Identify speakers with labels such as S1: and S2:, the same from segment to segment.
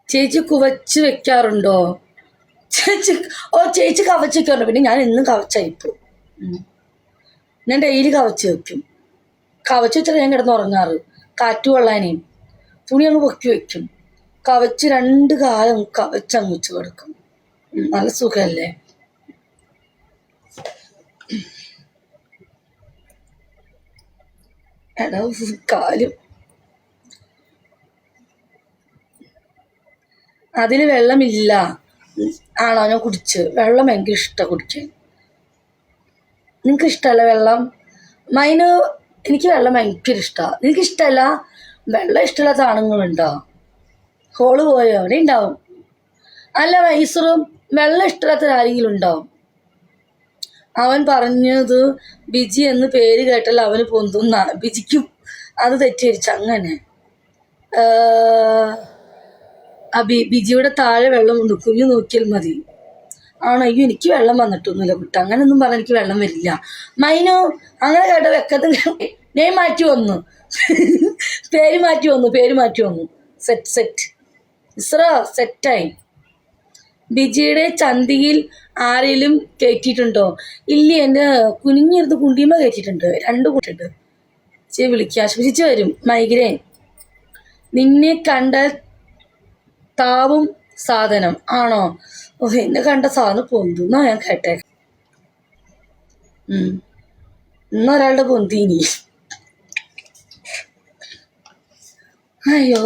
S1: ചേച്ചി കുവച്ച് വെക്കാറുണ്ടോ? ചേച്ചി കവച്ച് വെക്കാറുണ്ട്. പിന്നെ ഞാൻ എന്നും കവച്ചയപ്പു. ഞാൻ ഡെയിലി കവച്ച് വെക്കും. കവച്ച് വെച്ചാൽ ഞാൻ കിടന്നുറങ്ങാറ്. കാറ്റ് കൊള്ളാനേ തുണി അങ്ങ് പൊക്കി വെക്കും. കവച്ച് 2 കാലം കവച്ചങ്ങ് വെച്ച് കിടക്കും. നല്ല സുഖമല്ലേ? എടാ കാലും അതിൽ വെള്ളമില്ല. ആണോ? ഞാൻ കുടിച്ച്. വെള്ളം ഭയങ്കര ഇഷ്ടമാണ് കുടിക്കാൻ. നിങ്ങൾക്ക് ഇഷ്ടമല്ല വെള്ളം? മൈന് എനിക്ക് വെള്ളം ഭയങ്കര ഇഷ്ടമാണ്. നിങ്ങൾക്ക് ഇഷ്ടമല്ല? വെള്ളം ഇഷ്ടമില്ലാത്ത ആണുങ്ങളുണ്ടോ? ഹോള് പോയോ? അവിടെ ഉണ്ടാവും. അല്ല മൈസൂറും വെള്ളം ഇഷ്ടമില്ലാത്ത ആരെങ്കിലും ഉണ്ടാവും. അവൻ പറഞ്ഞത് ബിജി എന്ന് പേര് കേട്ടാൽ അവന് പൊന്തുന്ന. ബിജിക്കും അത് തെറ്റിദ്ധരിച്ചു. അങ്ങനെ ബിജിയുടെ താഴെ വെള്ളമുണ്ട്, കുഞ്ഞു നോക്കിയാൽ മതി. ആണോ? അയ്യോ എനിക്ക് വെള്ളം വന്നിട്ടൊന്നുമില്ല കുട്ട. അങ്ങനെയൊന്നും പറഞ്ഞാൽ എനിക്ക് വെള്ളം വരില്ല. മൈനു അങ്ങനെ കേട്ട വെക്കത്ത് ഞാൻ മാറ്റി വന്നു. പേര് മാറ്റി വന്നു. സെറ്റ് ഇസ്ര സെറ്റായി. ബിജിയുടെ ചന്തിയിൽ ആരെങ്കിലും കയറ്റിയിട്ടുണ്ടോ? ഇല്ല, എൻ്റെ കുനിഞ്ഞിരുന്ന് കുണ്ടിയമ്മ കയറ്റിയിട്ടുണ്ട്. 2 കൂട്ടുണ്ട്. ചേച്ചി വിളിക്കുക. ആശ്വസിച്ച് വരും. മൈഗ്രെയിൻ. നിന്നെ കണ്ട താവും സാധനം ആണോ? ഓ, എന്നെ കണ്ട സാധനം പൊന്തുന്നാ ഞാൻ കേട്ടെ. ഇന്നൊരാളുടെ പൊന്തിനി. അയ്യോ,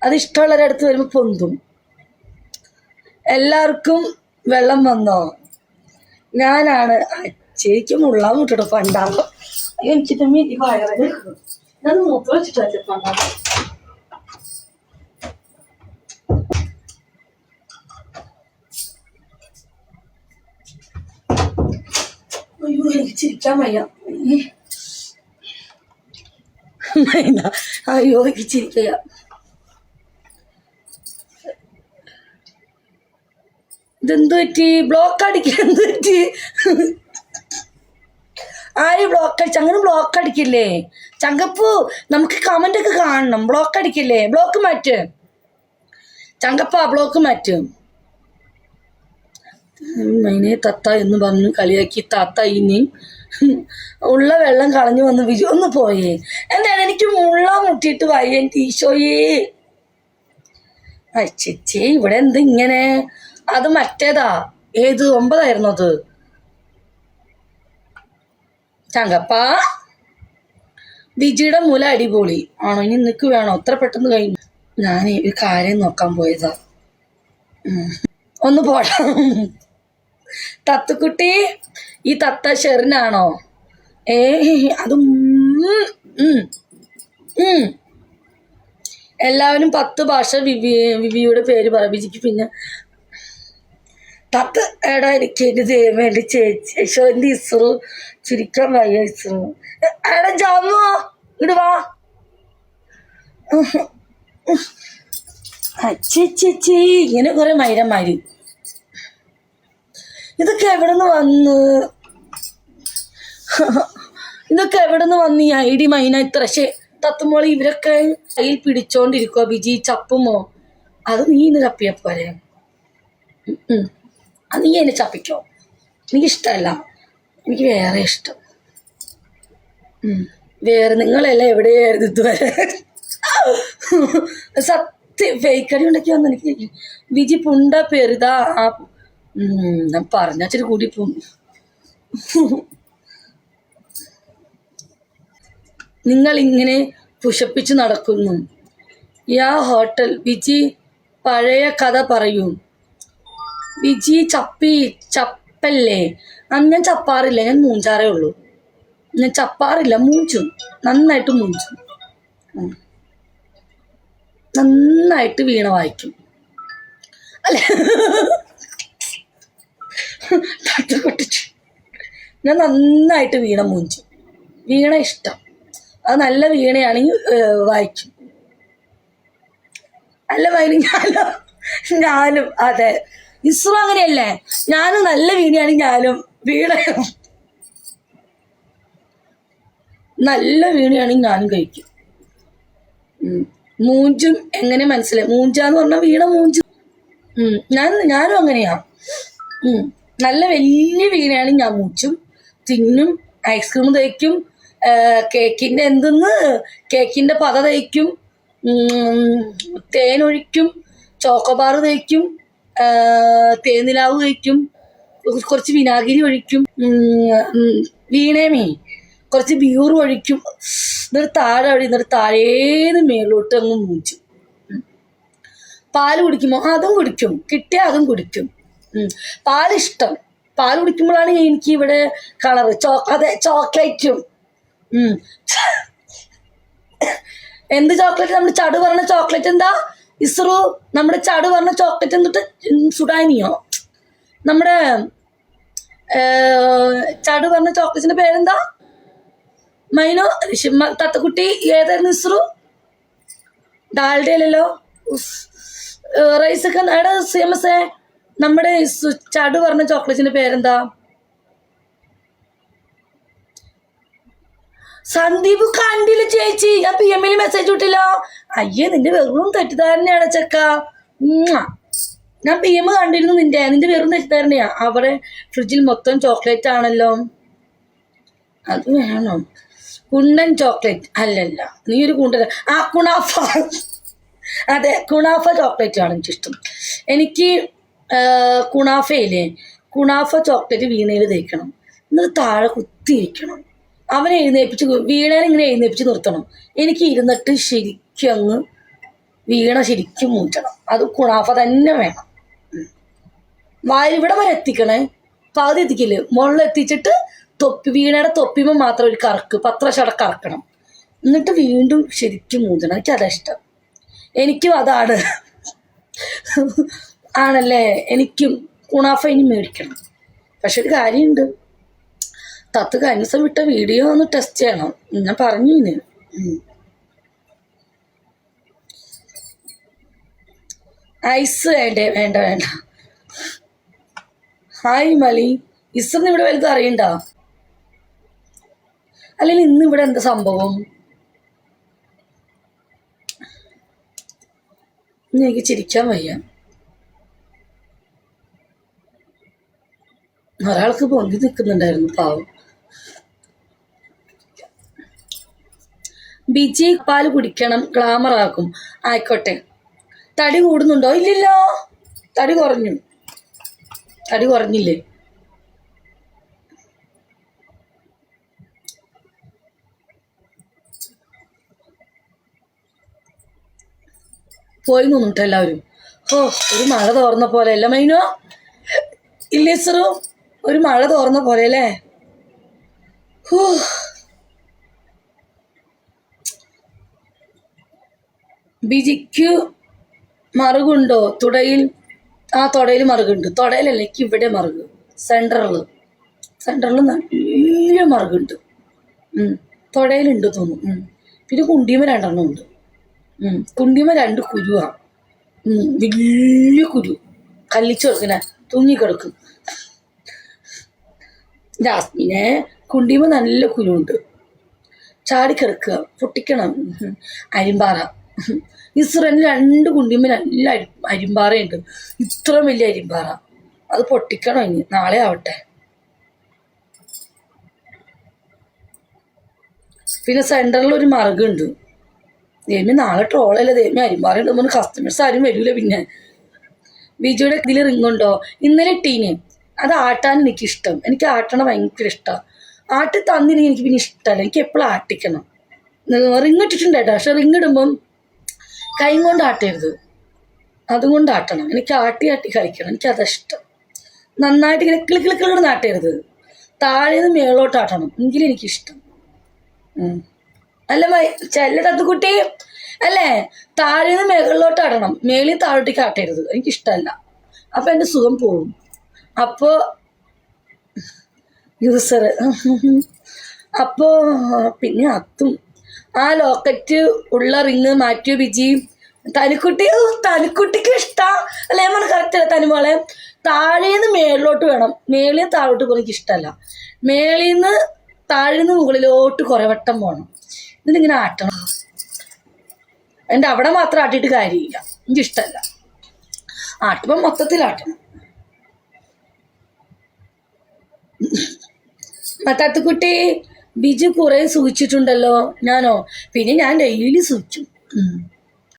S1: അത് ഇഷ്ടമുള്ളവരുടെ അടുത്ത് വരുമ്പോൾ പൊന്തും. എല്ലാവർക്കും വെള്ളം വന്നോ? ഞാനാണ്. ചേച്ചിക്ക് മുള്ളാൻ മുട്ടോ പണ്ടാകും. അയ്യോ എനിക്ക് മീതി വയറേ. ഞാൻ മൂത്ത് വെച്ചിട്ട് പണ്ടാകും. അയ്യോ എനിക്ക് ചിരിക്കാൻ വയ്യ. അയ്യോ എനിക്ക് ചിരിക്കയ്യ. ഇതെന്ത് പറ്റി? ബ്ലോക്ക് അടിക്കില്ല. എന്ത് പറ്റി? ആര് ബ്ലോക്ക് അടിച്ചു? അങ്ങനെ ബ്ലോക്ക് അടിക്കില്ലേ ചങ്കപ്പൂ? നമുക്ക് കമന്റ് ഒക്കെ കാണണം. ബ്ലോക്ക് അടിക്കില്ലേ? ബ്ലോക്ക് മാറ്റ് ചങ്കപ്പ, ബ്ലോക്ക് മാറ്റ്. മൈനെ തത്ത എന്ന് പറഞ്ഞു കളിയാക്കി. താത്ത ഇനി ഉള്ള വെള്ളം കളഞ്ഞു വന്ന് വിജു ഒന്ന് പോയേ. എന്താണ്? എനിക്ക് മുള്ള മുട്ടിയിട്ട് വയ്യ ഈശോയേ. ചേച്ചി ഇവിടെ എന്ത് ഇങ്ങനെ? അത് മറ്റേതാ. ഏത് 9 അത്? ചങ്കപ്പ, ബിജിയുടെ മൂല അടിപൊളി ആണോ? ഇനി നിനക്ക് വേണോ? അത്ര പെട്ടെന്ന് കഴിഞ്ഞു. ഞാൻ ഒരു കാര്യം നോക്കാൻ പോയതാ. ഒന്ന് പോടാ. തത്തുക്കുട്ടി, ഈ തത്ത ഷെറിനാണോ? അത് എല്ലാവരും 10 ഭാഷ വിവിയുടെ പേര് പറ. ബിജിക്ക് പിന്നെ തത്ത. എടാ എനിക്ക് വേണ്ടി ചേച്ചി യശോന്റെ ഇസ്രു ചിരിക്കാൻ വയ്യ. ഇസ്രു എടാ ജാമോ ഇങ്ങട് വാ. ചേച്ചി ഇങ്ങനെ കുറെ മൈരന്മാര്. ഇതൊക്കെ എവിടെന്ന് വന്ന്? ഈ ഐഡി മൈന ഇത്ര? തത്തുമോളി ഇവരൊക്കെ കയ്യിൽ പിടിച്ചോണ്ടിരിക്കുവോ? ബിജി ചപ്പുമോ? അത് നീ ഇന്ന് ചപ്പിയാ പോരെ. അത് നീ എന്നെ ചപ്പിക്കോ. എനിക്കിഷ്ടമല്ല. എനിക്ക് വേറെ ഇഷ്ടം. വേറെ നിങ്ങളെല്ലാം എവിടെയായിരുന്നു ഇതുവരെ? സത്യം ഫേക്കടി ഉണ്ടാക്കി വന്നു. എനിക്ക് ബിജി പുണ്ട പെരുതാ. ഞാൻ പറഞ്ഞിട്ട് കൂടി പോവും. നിങ്ങൾ ഇങ്ങനെ പുഷപ്പിച്ച് നടക്കുന്നു. യാ ഹോട്ടൽ. ബിജി പഴയ കഥ പറയൂ. ബിജി ചപ്പല്ലേ? ഞാൻ ചപ്പാറില്ല. ഞാൻ മൂഞ്ചാറേ ഉള്ളൂ. ഞാൻ ചപ്പാറില്ല. മൂഞ്ചും. നന്നായിട്ട് മൂഞ്ചും. നന്നായിട്ട് വീണ വായിക്കും. അല്ലേ? പൊട്ടിച്ചു. ഞാൻ നന്നായിട്ട് വീണ മൂഞ്ചും. വീണ ഇഷ്ടം. അത് നല്ല വീണയാണെങ്കിൽ വായിക്കും. അല്ല വൈകി ഞാനും അതെ. ഇസ്രു അങ്ങനെയല്ലേ? ഞാനും നല്ല വീണയാണെങ്കിൽ ഞാനും നല്ല വീണയാണെങ്കിൽ ഞാനും കഴിക്കും. മൂഞ്ചും എങ്ങനെ മനസ്സിലായി? മൂഞ്ചാന്ന് പറഞ്ഞാൽ വീണ മൂഞ്ചും. ഞാനും അങ്ങനെയാ. നല്ല വലിയ വീണയാണ് ഞാൻ മൂച്ചും, തിന്നും, ഐസ്ക്രീം തയ്ക്കും, കേക്കിൻ്റെ പത തയ്ക്കും, തേനൊഴിക്കും, ചോക്കോബാർ തയ്ക്കും, തേനിലാവ് തയ്ക്കും, കുറച്ച് വിനാഗിരി ഒഴിക്കും, വീണേമേ കുറച്ച് ബീർ ഒഴിക്കും, എന്നിട്ട് താഴേന്ന് മേലോട്ട് അങ്ങ് മൂച്ചും. പാല് കുടിക്കുമ്പോൾ അതും കുടിക്കും, കിട്ടിയാൽ അതും കുടിക്കും. പാലിഷ്ടം. പാൽ കുടിക്കുമ്പോഴാണ് എനിക്ക് ഇവിടെ കളറ്. അതെ, ചോക്ലേറ്റും. എന്ത് ചോക്ലേറ്റ്? നമ്മുടെ ചടു പറഞ്ഞ ചോക്ലേറ്റ് എന്താ ഇസ്രു? നമ്മുടെ ചടു പറഞ്ഞ ചോക്ലേറ്റ് എന്നിട്ട് സുഡാനിയോ? നമ്മുടെ ചടു പറഞ്ഞ ചോക്ലേറ്റിന്റെ പേരെന്താ? മൈനോ തത്തക്കുട്ടി ഏതായിരുന്നു ഇസ്രു? ഡാൽഡയിലല്ലോ. റൈസൊക്കെ എടാ സിയമസേ, നമ്മുടെ ചടു പറഞ്ഞ ചോക്ലേറ്റിന്റെ പേരെന്താ? സന്ദീപ് കണ്ടില്ല ചേച്ചി, ഞാൻ PM മെസ്സേജ് വിട്ടില്ലോ. അയ്യേ, നിന്റെ വെറും തെറ്റിദ്ധാരണയാണ് ചെക്ക. ഞാൻ PM കണ്ടിരുന്നു നിന്റെ വെറും തെറ്റിദ്ധാരണയാ. അവിടെ ഫ്രിഡ്ജിൽ മൊത്തം ചോക്ലേറ്റ് ആണല്ലോ. അത് വേണം. കുണ്ടൻ ചോക്ലേറ്റ് അല്ലല്ല, നീ ഒരു കുണ്ടൻ. കുണാഫ. അതെ, കുണാഫ ചോക്ലേറ്റ് ആണ് എനിക്കിഷ്ടം. എനിക്ക് കുണാഫയില്ലേ, കുണാഫ ചോക്ലേറ്റ് വീണയിൽ തേക്കണം, എന്നിട്ട് താഴെ കുത്തിയിരിക്കണം. അവനെ വീണേനെ ഇങ്ങനെ എഴുന്നേപ്പിച്ച് നിർത്തണം. എനിക്ക് ഇരുന്നിട്ട് ശരിക്കും അങ്ങ് വീണ ശരിക്കും മൂറ്റണം. അത് കുണാഫ തന്നെ വേണം. ഇവിടെ വരെ എത്തിക്കണേ, പകുതി എത്തിക്കില്ലേ, മുകളിലെത്തിച്ചിട്ട് വീണയുടെ തൊപ്പിമ്പോൾ മാത്രം ഒരു കറക്ക് 10 പ്രാവശ്യം കറക്കണം. എന്നിട്ട് വീണ്ടും ശരിക്കും മൂറ്റണം. എനിക്കതാ ഇഷ്ടം. എനിക്കും അതാണ്. ആണല്ലേ, എനിക്കും കുണാഫ ഇനി മേടിക്കണം. പക്ഷെ ഒരു കാര്യമുണ്ട്, തത്ത് കഴിഞ്ഞ ദിവസം വിട്ട വീഡിയോ ഒന്ന് ടെസ്റ്റ് ചെയ്യണം. ഞാൻ പറഞ്ഞു ഇനി. ഐസ് വേണ്ട. ഹായ് മലി. ഇസ്ന്ന് ഇവിടെ വലുത് അറിയണ്ട? അല്ലെങ്കിൽ ഇന്ന് ഇവിടെ എന്താ സംഭവം? എനിക്ക് ചിരിക്കാൻ വയ്യ. ഒരാൾക്ക് പൊന്തി നിൽക്കുന്നുണ്ടായിരുന്നു, പാവം. ബിജി പാല് കുടിക്കണം, ഗ്ലാമർ ആക്കും. ആയിക്കോട്ടെ. തടി കൂടുന്നുണ്ടോ? ഇല്ലല്ലോ, തടി കുറഞ്ഞില്ലേ? പോയി നിന്നിട്ട് എല്ലാവരും. ഒരു മഴ തോർന്ന പോലെ അല്ല മൈനോ? ഇല്ലേ സറു? ഒരു മഴ തോർന്ന പോലെ അല്ലേ? ബിജിക്ക് മറുകുണ്ടോ തുടയിൽ? തുടയിൽ മറുകുണ്ട്. തുടയിലല്ല, എനിക്ക് ഇവിടെ മറുക്. സെൻട്രറിൽ നല്ല മറുകുണ്ട്. തുടയിലുണ്ട് തോന്നുന്നു. പിന്നെ കുണ്ടിയുമ്പോൾ 2 ഉണ്ട്. കുണ്ടിയുമ്പോൾ 2 കുരുവാണ്. വലിയ കുരു കല്ലിച്ചു കിടക്കണ തൂങ്ങിക്കിടക്കും. ജാസ്മിനെ കുണ്ടിയുമ്പോൾ നല്ല കുരുണ്ട്, ചാടിക്കിടക്കുക, പൊട്ടിക്കണം. അരിമ്പാറ. ഇസ്രന് 2 കുണ്ടിയുമ്പോൾ നല്ല അരിമ്പാറയുണ്ട്. ഇത്ര വലിയ അരിമ്പാറ. അത് പൊട്ടിക്കണം ഇനി, നാളെ ആവട്ടെ. പിന്നെ സെൻറ്ററിൽ ഒരു മറുകുണ്ട്. ദേമി നാളെ ട്രോളല്ലേ ദേമി, അരിമ്പാറയുണ്ടെന്ന് കസ്റ്റമേഴ്സ് ആരും വരില്ല. പിന്നെ ബിജുയുടെ ഇതിൽ റിങ്ങുണ്ടോ? ഇന്നലെ ഇട്ടീന്. അത് ആട്ടാൻ എനിക്കിഷ്ടം. എനിക്ക് ആട്ടണം ഭയങ്കര ഇഷ്ടമാണ്. ആട്ടി തന്നില്ലെങ്കിൽ എനിക്ക് പിന്നെ ഇഷ്ടമല്ല. എനിക്ക് എപ്പോഴും ആട്ടിക്കണം. റിങ് ഇട്ടിട്ടുണ്ട് കേട്ടോ, പക്ഷെ റിങ് ഇടുമ്പം കൈ കൊണ്ട് ആട്ടരുത്, അതുകൊണ്ട് ആട്ടണം. എനിക്ക് ആട്ടി കളിക്കണം. എനിക്കതാ ഇഷ്ടം. നന്നായിട്ട് ഇങ്ങനെ കിളിക്കിളിക്കിളിന്ന് ആട്ടരുത്, താഴേന്ന് മേളോട്ട് ആട്ടണം, എങ്കിലും എനിക്കിഷ്ടം. അല്ല ചെല്ല തത്തുക്കുട്ടി അല്ലേ, താഴേന്ന് മേളിലോട്ട് ആടണം, മേളിൽ താഴോട്ടേക്ക് ആട്ടരുത്. എനിക്കിഷ്ടമല്ല. അപ്പം എൻ്റെ സുഖം പോകും. അപ്പോൾ പിന്നെ അത്തും ആ ലോക്കറ്റ് ഉള്ള റിങ് മാറ്റിയോ ബിജി? തനിക്കുട്ടിക്ക് ഇഷ്ടം അല്ലേ? നമ്മൾ കറക്റ്റ് അല്ല തനുമോളെ? താഴേന്ന് മേളിലോട്ട് വേണം, മേളിൽ താഴോട്ട് പോകുമ്പോൾ എനിക്ക് ഇഷ്ടമല്ല. മേളിന്ന് താഴേന്ന് മുകളിലോട്ട് കുറേ വട്ടം പോകണം. ഇതിനിങ്ങനെ ആട്ടണം. എൻ്റെ അവിടെ മാത്രം ആട്ടിയിട്ട് കാര്യമില്ല, എനിക്കിഷ്ടമല്ല. ആട്ടുമ്പോൾ മൊത്തത്തിലാട്ടണം. മത്താത്തുക്കുട്ടി, ബിജു കുറെ സൂചിച്ചിട്ടുണ്ടല്ലോ. ഞാനോ? പിന്നെ ഞാൻ ഡെയിലി സൂചിച്ചു.